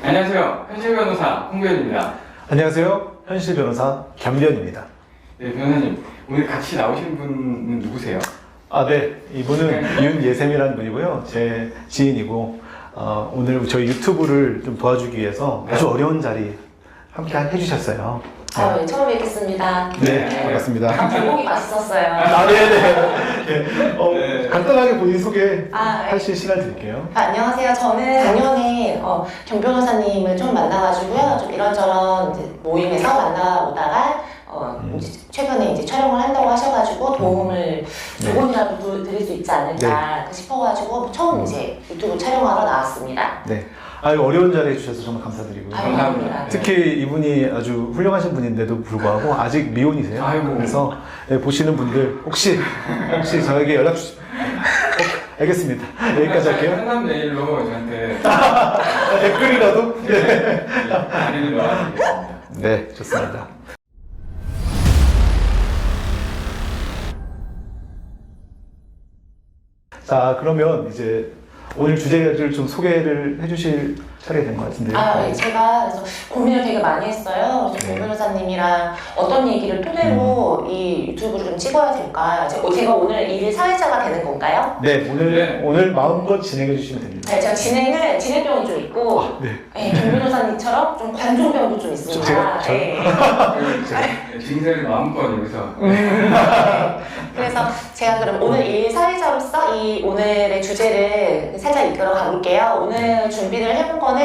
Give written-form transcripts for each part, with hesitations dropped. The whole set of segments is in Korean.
안녕하세요. 현실 변호사 홍변입니다. 안녕하세요. 현실 변호사 겸변입니다. 네, 변호사님. 오늘 같이 나오신 분은 누구세요? 네. 이분은 윤예샘이라는 분이고요. 제 지인이고, 오늘 저희 유튜브를 좀 도와주기 위해서 아주 어려운 자리 함께 해주셨어요. 네, 처음 뵙겠습니다. 네, 반갑습니다. 제목이 맛있었어요. 네네. 간단하게 본인 소개하실 시간 드릴게요. 안녕하세요. 저는 작년에 겸 변호사님을 좀 만나가지고요. 좀 이런저런 이제 모임에서 만나보다가 이제 최근에 이제 촬영을 한다고 하셔가지고 도움을 조금이라도 드릴 수 있지 않을까 싶어가지고 처음 이제 유튜브 촬영하러 나왔습니다. 네. 어려운 자리 해주셔서 정말 감사드리고요. 감사합니다. 특히 이분이 아주 훌륭하신 분인데도 불구하고 아직 미혼이세요. 아이고. 그래서 보시는 분들 혹시 저에게 연락 주시면 알겠습니다. 여기까지 할게요. 상담 메일로 저한테 댓글이라도? 안내를 넣어드리겠습니다. 네, 좋습니다. 자, 그러면 이제 오늘 주제를 좀 소개를 해주실 차례가 된 것 같은데요. 네. 제가 그래서 고민을 되게 많이 했어요. 그래서 겸 변호사님이랑 어떤 얘기를 토대로 이 유튜브를 좀 찍어야 될까? 제가 오늘 일 사회자가 되는 건가요? 네, 오늘 마음껏 진행해 주시면 됩니다. 네, 제가 진행병이 좀 있고, 겸 변호사님처럼 좀 관종병도 좀 있습니다. 증세를 마음껏 여기서. 그래서 제가 그럼 오늘 일 사회자로서 이 오늘의 주제를 살짝 이끌어 가볼게요. 오늘 준비를 해본 거는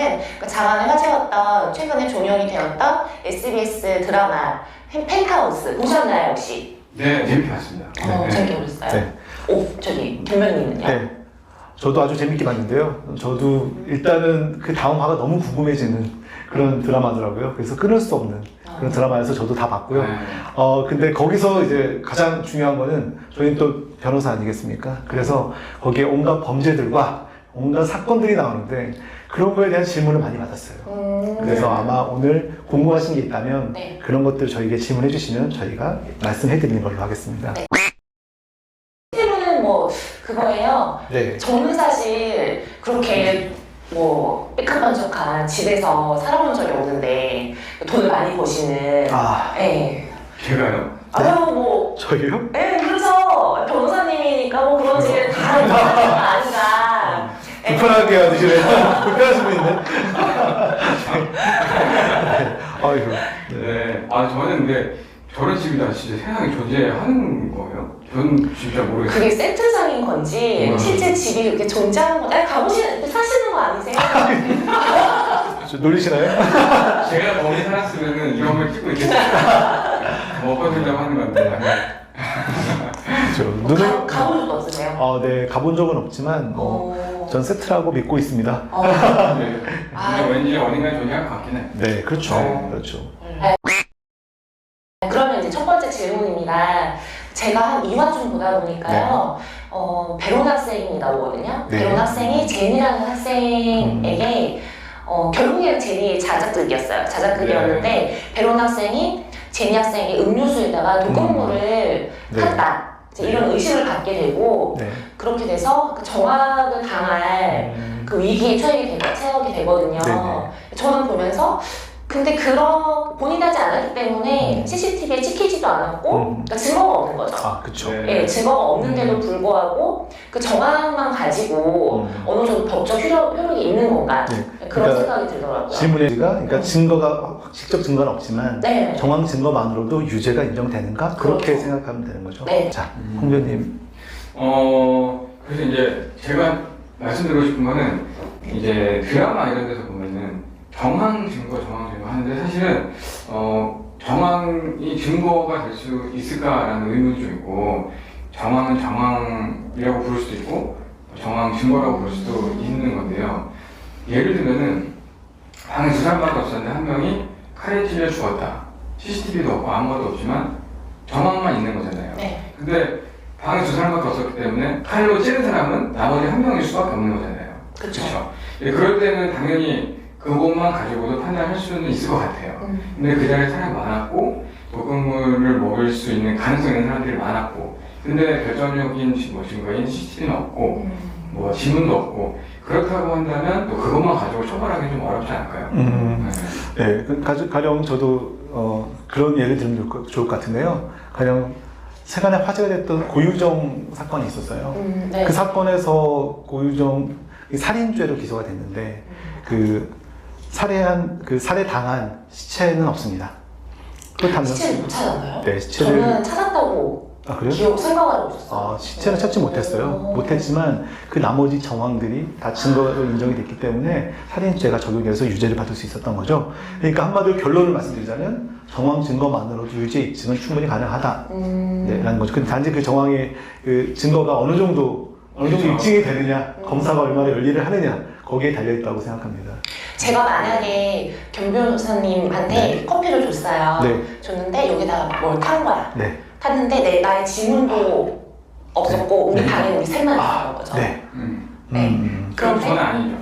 장안의 화제였던 최근에 종영이 되었던 SBS 드라마 펜트하우스 보셨나요 혹시? 네, 재밌게 봤습니다. 재밌게 보셨어요? 네. 저기 겸변님은요? 네. 저도 아주 재밌게 봤는데요. 저도 일단은 그 다음 화가 너무 궁금해지는 그런 드라마더라고요. 그래서 끊을 수 없는 그런 드라마여서 저도 다 봤고요. 근데 거기서 이제 가장 중요한 거는 저희는 또 변호사 아니겠습니까? 그래서 거기에 온갖 범죄들과 온갖 사건들이 나오는데 그런 거에 대한 질문을 많이 받았어요. 그래서 아마 오늘 궁금하신 게 있다면 그런 것들 저희에게 질문해 주시면 저희가 말씀해 드리는 걸로 하겠습니다. 네. 실제로는 그거예요. 네. 저는 사실 그렇게 삐까번쩍한 집에서 살아본 적이 없는데 돈을 많이 버시는 제가요? 저희요? 네, 그렇죠. 변호사님이니까 그런지 다 아닌가. 불편하게 하시네요. 불편하신 분인데. 아이고. 네. 저는 근데 저런 집이 다 진짜 세상에 존재하는 거예요? 전 진짜 모르겠어요. 그게 세트장인 건지 실제 집이 그렇게 존재하는 건지 사시는 거 아니세요? 놀리시나요? 제가 거기 살았으면 이런 걸 찍고 있겠어요. 먹어주려고 하는 건데. 그렇죠. 가본 적 없으세요? 네, 가본 적은 없지만 전 세트라고 믿고 있습니다. 근데 왠지 어딘가에 존재할 것 같긴 해. 네, 그렇죠. 그렇죠. 그러면 이제 첫 번째 질문입니다. 제가 한 2화쯤 보다 보니까요. 베론 학생이 나오거든요. 네. 베론 학생이 제니라는 학생에게 결국에는 제니의 자작극이었어요. 자작극이었는데 베론 학생이 제니 학생에게 음료수에다가 독극물을 탔다. 이런 의식을 갖게 되고 그렇게 돼서 정학을 당할 그 위기에 처하게 되거든요. 저는 보면서 근데 본인이 하지 않았기 때문에 CCTV에 찍히지도 않았고 그러니까 증거가 없는 거죠. 그렇죠. 증거가 없는데도 불구하고 그 정황만 가지고 어느 정도 법적 효력이 있는 건가 그런 생각이 들더라고요. 질문이가 그러니까 직접 증거는 없지만 정황 증거만으로도 유죄가 인정되는가 그렇게 생각하면 되는 거죠. 자, 홍변님. 그래서 이제 제가 말씀드리고 싶은 거는 이제 드라마 이런 데서 보면은 정황 증거 하는데 사실은 정황이 증거가 될 수 있을까라는 의문이 좀 있고 정황은 정황이라고 부를 수도 있고 정황 증거라고 부를 수도 있는 건데요. 예를 들면은 방에 2사람밖에 없었는데 한 명이 칼에 찔려 죽었다. CCTV도 없고 아무것도 없지만 정황만 있는 거잖아요. 근데 방에 2사람밖에 없었기 때문에 칼로 찌른 사람은 나머지 한 명일 수밖에 없는 거잖아요. 그렇죠. 그럴 때는 당연히 그것만 가지고도 판단할 수는 있을 것 같아요. 근데 그 자리에 사람이 많았고 독극물을 먹을 수 있는 가능성이 있는 사람들이 많았고 근데 결정적인 증거인 CCTV는 없고 지문도 없고 그렇다고 한다면 또 그것만 가지고 처벌하기 좀 어렵지 않을까요? 네, 가령 저도 그런 예를 들면 좋을 것 같은데요. 가령 최근에 화제가 됐던 고유정 사건이 있었어요. 네. 그 사건에서 고유정 살인죄로 기소가 됐는데 그 살해당한 시체는 없습니다. 그렇다면 시체를 못 찾았나요? 네, 시체를 저는 찾았다고 아 그래요? 생각하고 있었어요. 시체는 찾지 못했어요. 못했지만 그 나머지 정황들이 다 증거로 인정이 됐기 때문에 살인죄가 적용돼서 유죄를 받을 수 있었던 거죠. 그러니까 한마디로 결론을 말씀드리자면 정황 증거만으로도 유죄 입증은 충분히 가능하다. 네, 라는 거죠. 근데 단지 그 정황의 그 증거가 어느 정도 그렇죠. 입증이 되느냐, 검사가 얼마나 열일을 하느냐 거기에 달려 있다고 생각합니다. 제가 만약에 겸 변호사님한테 네. 커피를 줬어요. 네. 줬는데 여기다가 뭘 탄 거야. 네. 탔는데 나의 지문도 없었고 우리 방에 우리 셋만 있었던 거죠. 네. 네. 그럼 그런데- 저는 아니죠.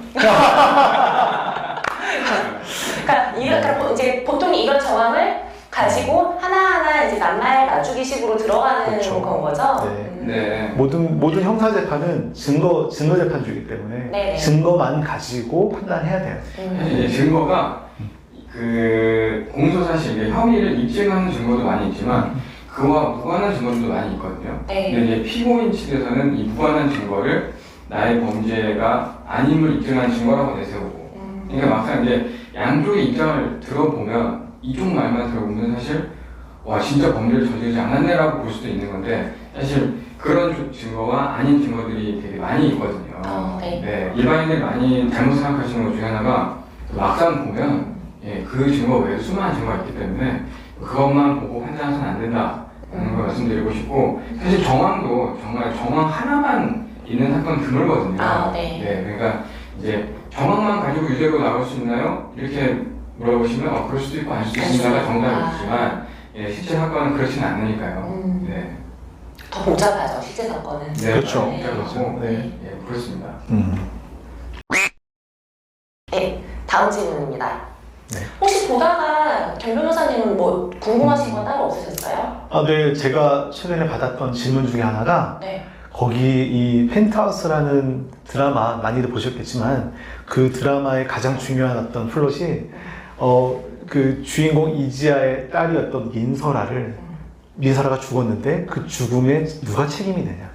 그러니까 이제 보통 이런 정황을 가지고 하나하나 이제 낱말 맞추기식으로 들어가는 그렇죠. 건 거죠. 네. 네. 모든 형사 재판은 증거 재판주의이기 때문에 네네. 증거만 가지고 판단해야 돼요. 사실 이제 증거가 그 공소 사실 이게 혐의를 입증하는 증거도 많이 있지만 그와 무관한 증거들도 많이 있거든요. 네. 근데 이제 피고인 측에서는 이 무관한 증거를 나의 범죄가 아님을 입증하는 증거라고 내세우고, 그러니까 막상 이제 양쪽의 입장을 들어보면 이쪽 말만 들어보면 사실 와 진짜 범죄를 저지르지 않았네라고 볼 수도 있는 건데 사실 그런 증거와 아닌 증거들이 되게 많이 있거든요. 네. 네, 일반인들이 많이 잘못 생각하시는 것 중에 하나가 막상 보면 그 증거 외에도 수많은 증거가 있기 때문에 그것만 보고 판단해서는 안 된다는 걸 말씀드리고 싶고, 사실 정황도 정말 정황 하나만 있는 사건 드물거든요. 네. 그러니까 이제 정황만 가지고 유죄로 나올 수 있나요? 이렇게 물어보시면 그럴 수도 있고 아닐 수도 있습니다가 정답이지만 실제 사건은 그렇지는 않으니까요. 네. 더 복잡하죠, 실제 사건은. 네, 그렇죠. 네, 그렇고, 네. 그렇습니다. 네, 다음 질문입니다. 네. 혹시 보다가 겸 변호사님은 뭐 궁금하신 건 따로 없으셨어요? 네, 제가 최근에 받았던 질문 중에 하나가 네. 거기 이 펜트하우스라는 드라마 많이들 보셨겠지만 그 드라마의 가장 중요한 어떤 플롯이 그 주인공 이지아의 딸이었던 민설아가 죽었는데 그 죽음에 누가 책임이 되냐,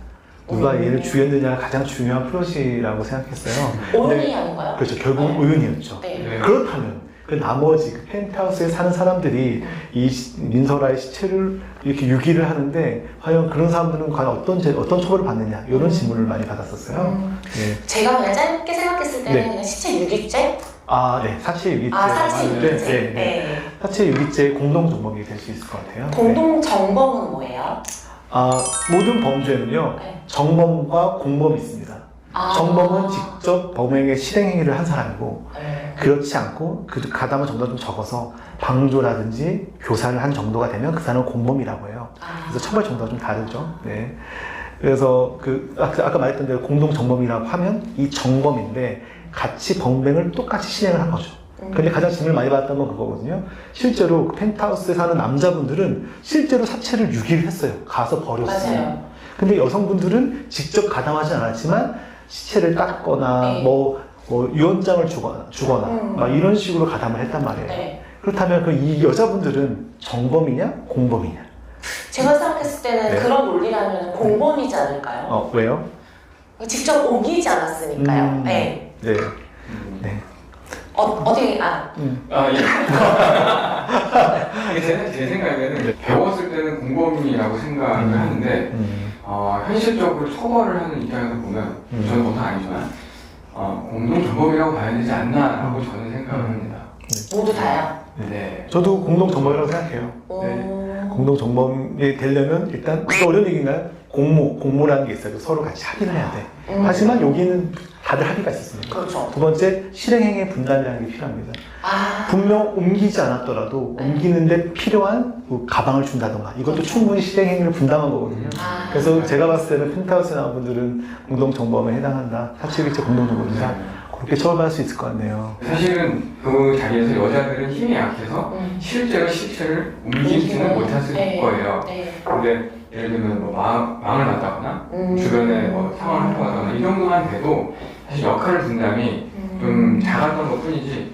누가 얘를 죽였느냐가 가장 중요한 플롯이라고 생각했어요. 오은이 아닌가요? 그렇죠. 결국 네. 의은이었죠. 네. 그렇다면 그 나머지 그 펜트하우스에 사는 사람들이 이 민설아의 시체를 이렇게 유기를 하는데 과연 그런 사람들은 과연 어떤 처벌을 받느냐 이런 질문을 많이 받았었어요. 네. 제가 그냥 짧게 생각했을 때는 네. 그냥 시체 유기죄? 네, 사체 유기죄. 사체 유기죄. 네, 네. 사체 유기죄 공동 정범이 될 수 있을 것 같아요. 공동 정범은 뭐예요? 모든 범죄는요, 네. 정범과 공범이 있습니다. 정범은 직접 범행의 실행행위를 한 사람이고, 네. 그렇지 않고 그 가담한 정도가 좀 적어서 방조라든지 교사를 한 정도가 되면 그 사람은 공범이라고 해요. 그래서 처벌 정도가 좀 다르죠. 네. 그래서 아까 말했던 대로 공동 정범이라고 하면 이 정범인데 같이 범행을 똑같이 실행을 한 거죠. 근데 가장 질문을 많이 받았던 건 그거거든요. 실제로 그 펜트하우스에 사는 남자분들은 실제로 사체를 유기를 했어요. 가서 버렸어요. 맞아요. 근데 여성분들은 직접 가담하지 않았지만 시체를 닦거나 네. 뭐 유언장을 주거나 막 이런 식으로 가담을 했단 말이에요. 네. 그렇다면 이 여자분들은 정범이냐 공범이냐? 제가 생각했을 때는 네. 그런 논리라면 공범이지 않을까요? 왜요? 직접 옮기지 않았으니까요. 네. 네. 네. 어디 예. 이게 제 생각에는 배웠을 때는 공범이라고 생각을 하는데 현실적으로 처벌을 하는 입장에서 보면 저는 그것도 아니지만 공동 정범이라고 봐야 되지 않나라고 저는 생각을 합니다. 모두 다요? 네. 저도 공동 정범이라고 생각해요. 네. 공동 정범이 되려면 일단 그거 어려운 얘기인가요? 공모라는 게 있어요. 서로 같이 합의를 해야 돼. 하지만 여기는 다들 합의가 있었습니다. 그렇죠. 두 번째, 실행행위 분단이라는 게 필요합니다. 분명 옮기지 않았더라도 옮기는데 필요한 가방을 준다던가 이것도 충분히 실행행위를 분담한 거거든요. 그래서 제가 봤을 때는 펜트하우스에 나온 분들은 공동정범에 해당한다. 사체유기죄 공동정범이다. 그렇게 처벌받을 수 있을 것 같네요. 사실은 그 자리에서 여자들은 힘이 약해서 실제로 시체를 옮기지는 못했을 거예요. 네. 근데 예를 들면 뭐 망을 났다거나 주변에 뭐 상황을 해보거나 이 정도만 돼도 사실 역할 분담이 좀 작았던 것 뿐이지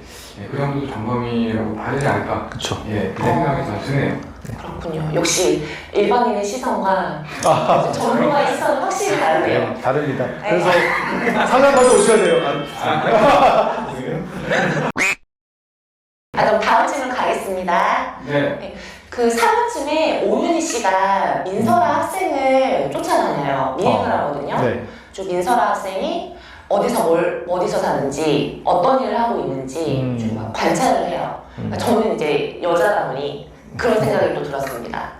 그 정도 전범이라고 봐야 되지 않을까. 그렇죠. 예, 그 생각이 좀 드네요. 그렇군요. 역시 일반인의 시선과 전문가의 시선은 확실히 다르네요. 네, 다릅니다. 그래서 상담받아 오셔야 돼요. 그럼 다음 질문 가겠습니다. 네. 그 3월쯤에 오윤희 씨가 민설아 학생을 쫓아다녀요. 미행을 하거든요. 네. 쭉 민설아 학생이 어디서 사는지, 어떤 일을 하고 있는지 좀 막 관찰을 해요. 그러니까 저는 이제 여자다 보니 그런 생각이 또 들었습니다.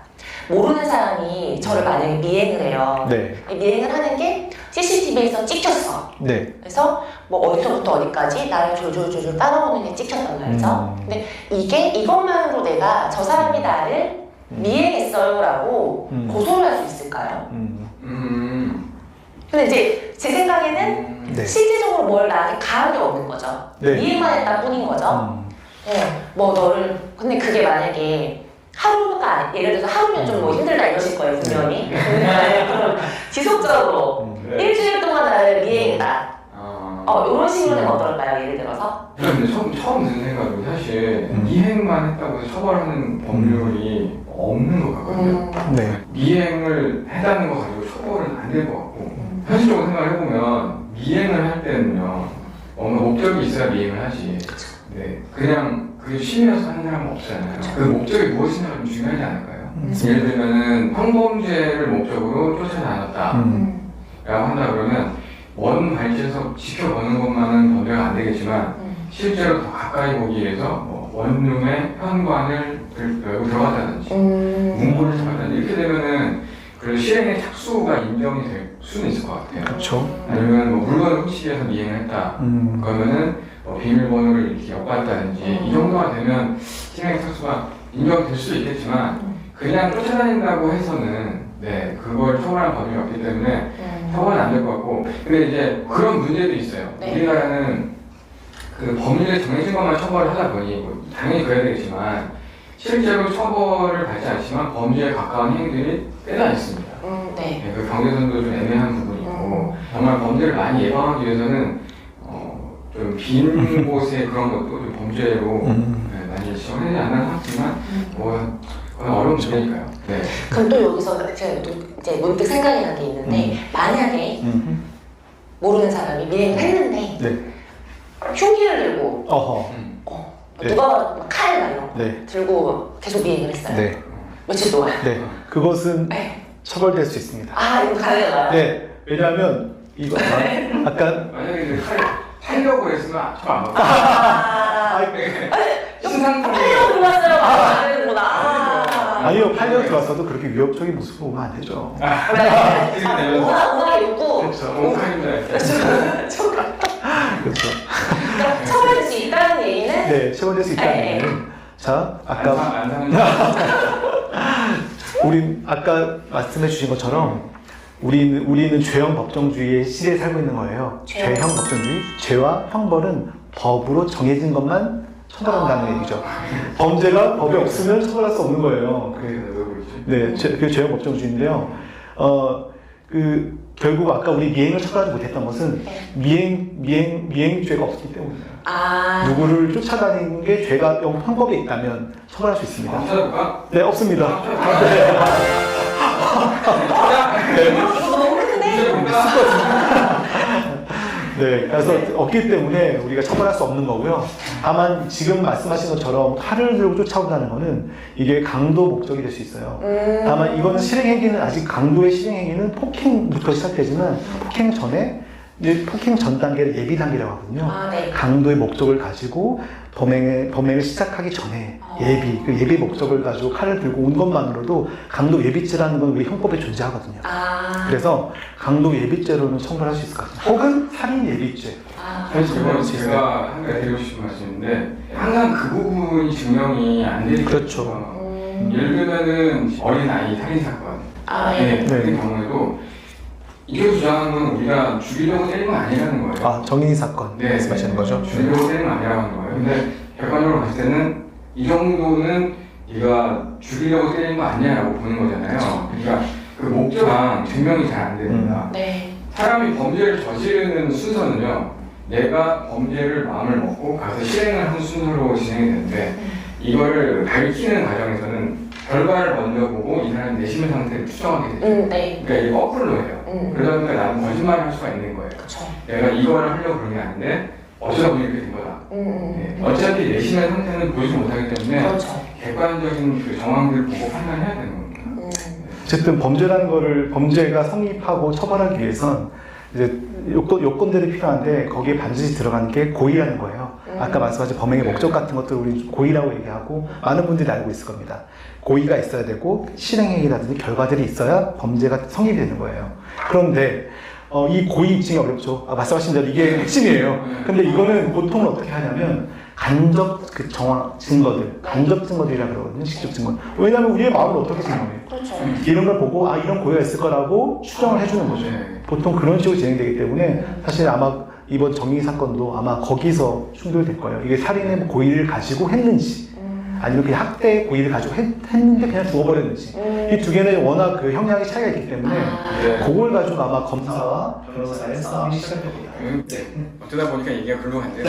모르는 사람이 저를 만약에 미행을 해요. 네. 이 미행을 하는 게 CCTV에서 찍혔어. 네. 그래서 뭐 어디서부터 어디까지 나를 졸졸졸 따라오는 게 찍혔단 말이죠. 근데 이것만으로 내가 저 사람이 나를 미행했어요라고 고소를 할 수 있을까요? 근데 이제 제 생각에는 네. 실제적으로 뭘 나한테 가한 게 없는 거죠. 네. 미행만 했다 뿐인 거죠. 뭐 너를 근데 그게 만약에 하루가 예를 들어서 하루면 좀 뭐 힘들다 이러실 거예요 분명히. 그럼 지속적으로 일주일 동안 나를 미행했다. 이런 식으로 되면 어떨까요? 예를 들어서. 근데 처음 드는 생각은 사실 미행만 했다고 해서 처벌하는 법률이 없는 것 같거든요. 네. 미행을 했다는 거 가지고 처벌은 안 될 것 같고 현실적으로 생각을 해보면 미행을 할 때는요 어느 목적이 있어야 미행을 하지. 네, 그냥 그게 취미라서 하는 사람은 없잖아요. 그 목적이 무엇이냐가 좀 중요하지 않을까요? 예를 들면은 성범죄를 목적으로 쫓아다녔다 라고 한다 그러면 먼 발치에서 지켜보는 것만은 범죄가 안 되겠지만 실제로 더 가까이 보기 위해서 뭐 원룸의 현관을 열고 들어갔다든지 문고를 잡았다든지 이렇게 되면은 그 실행의 착수가 인정이 될 수는 있을 것 같아요. 그렇죠. 아니면 뭐 물건을 훔치기 위해서 미행을 했다. 그러면은 뭐 비밀번호를 이렇게 엿봤다든지 이 정도가 되면 실행 착수가 인정될 수도 있겠지만 그냥 쫓아다닌다고 해서는 네 그걸 처벌하는 법이 없기 때문에 처벌은 안 될 것 같고 근데 이제 그런 문제도 있어요. 네. 우리나라는 그 법률에 정해진 것만 처벌을 하다 보니 뭐 당연히 그래야 되겠지만 실제로 처벌을 받지 않지만 범죄에 가까운 행위들이 꽤나 있습니다. 네. 네, 그 경계선도 좀 애매한 부분이 있고 정말 범죄를 많이 예방하기 위해서는 좀 빈 곳에 그런 것도 좀 범죄로 네, 많이 지정되지 않나 싶지만 뭐 그건 어려운 문제니까요. 네. 그럼 또 여기서 제가 또 이제 문득 생각이 난 게 있는데 만약에 모르는 사람이 미행을 했는데 네. 흉기를 들고 어허. 네. 누가 봐도 막 칼 막 이런 거 네. 들고 계속 미행을 했어요. 네. 며칠 동안. 네. 그것은 네. 처벌될 수 있습니다. 이거 가능한가요? 네. 왜냐하면 이거 아까 만약에 이제 살려고 했으면 처벌 안 받고 신상품이 팔려고 들어왔어요. 안 되는구나. 아니요 8년 들어왔어도 그렇게 위협적인 모습을 보면 안 되죠. 오나 욕구. 그렇죠. 옹칼입니다. 그렇죠. 그러니까 처벌할 수 있다는 얘기는 네, 처벌될 수 있다는 얘기는 자 아까 우리 아까 말씀해 주신 것처럼 우리는 죄형 법정주의의 시대에 살고 있는 거예요. 죄형 법정주의, 죄와 형벌은 법으로 정해진 것만 처벌한다는 얘기죠. 범죄가 법에 없으면 처벌할 수 없는 거예요. 네, 그게 죄형 법정주의인데요. 결국 아까 우리 미행을 처벌하지 못했던 것은 미행죄가 없기 때문이에요. 누구를 쫓아다니는 게 죄가 형법에 있다면 처벌할 수 있습니다. 찾아볼까? 네, 없습니다. 너무 큰데? 네, 그래서 없기 때문에 우리가 처벌할 수 없는 거고요. 다만 지금 말씀하신 것처럼 칼을 들고 쫓아온다는 거는 이게 강도 목적이 될 수 있어요. 다만 이거는 실행행위는 아직 강도의 실행행위는 폭행부터 시작되지만 폭행 전에 이제 폭행 전 단계를 예비 단계라고 하거든요. 네. 강도의 목적을 가지고 범행을 시작하기 전에 그 예비 목적을 가지고 칼을 들고 온 것만으로도 강도 예비죄라는 건 우리 형법에 존재하거든요. 그래서 강도 예비죄로는 처벌할 수 있을 것 같아요. 혹은 살인 예비죄. 사실 제가 한 가지 드리고 싶은 말씀인데 항상 그 부분이 증명이 안 되니까 그렇죠. 예를 들면은 어린아이 살인 사건 같은 경우에도 이게 주장하는 건 우리가 죽이려고 때린 건 아니라는 거예요. 정인이 사건 말씀하시는 거죠? 죽이려고 때린 건 아니라는 거예요. 근데 객관적으로 봤을 때는 이 정도는 네가 죽이려고 때린 거 아니냐라고 보는 거잖아요. 그러니까 그 목적상 증명이 잘 안 됩니다. 네. 사람이 범죄를 저지르는 순서는요, 내가 범죄를 마음을 먹고 가서 실행을 하는 순서로 진행이 되는데, 이거를 밝히는 과정에서는 결과를 먼저 보고 이 사람의 내심의 상태를 추정하게 되죠. 네. 그러니까 이게 거꾸로 해요. 그러다 보니까 나는 거짓말을 할 수가 있는 거예요. 그렇죠. 내가 이거를 하려고 그런 게 아닌데 어쩌다 보니 이렇게 된 거다. 네. 어차피 내심의 상태는 보지 못하기 때문에 그렇죠. 객관적인 그 정황들을 보고 판단해야 되는 겁니다. 어쨌든 범죄라는 거를 범죄가 성립하고 처벌하기 위해선 이제 요건들이 필요한데 거기에 반드시 들어가는 게 고의라는 거예요. 아까 말씀하신 범행의 목적 같은 것들을 우리 고의라고 얘기하고 많은 분들이 알고 있을 겁니다. 고의가 있어야 되고 실행행위라든지 결과들이 있어야 범죄가 성립이 되는 거예요. 그런데 이 고의 입증이 어렵죠. 말씀하신 대로 이게 핵심이에요. 근데 이거는 보통 어떻게 하냐면 간접 그 정황 증거들, 간접 증거들이라 그러거든요. 직접 증거. 왜냐하면 우리의 마음을 어떻게 증명해요? 그렇죠. 이런 걸 보고 이런 고의가 있을 거라고 추정을 해주는 거죠. 보통 그런 식으로 진행되기 때문에 사실 아마 이번 정의 사건도 아마 거기서 충돌될 거예요. 이게 살인의 고의를 가지고 했는지 아니면 그냥 학대의 고의를 가지고 했는데 그냥 죽어버렸는지 이 두 개는 워낙 그 형량의 차이가 있기 때문에 그걸 가지고 아마 검사와 변호사의 싸움이 시작됩니다. 어쩌다 보니까 얘기가 굴러간대요.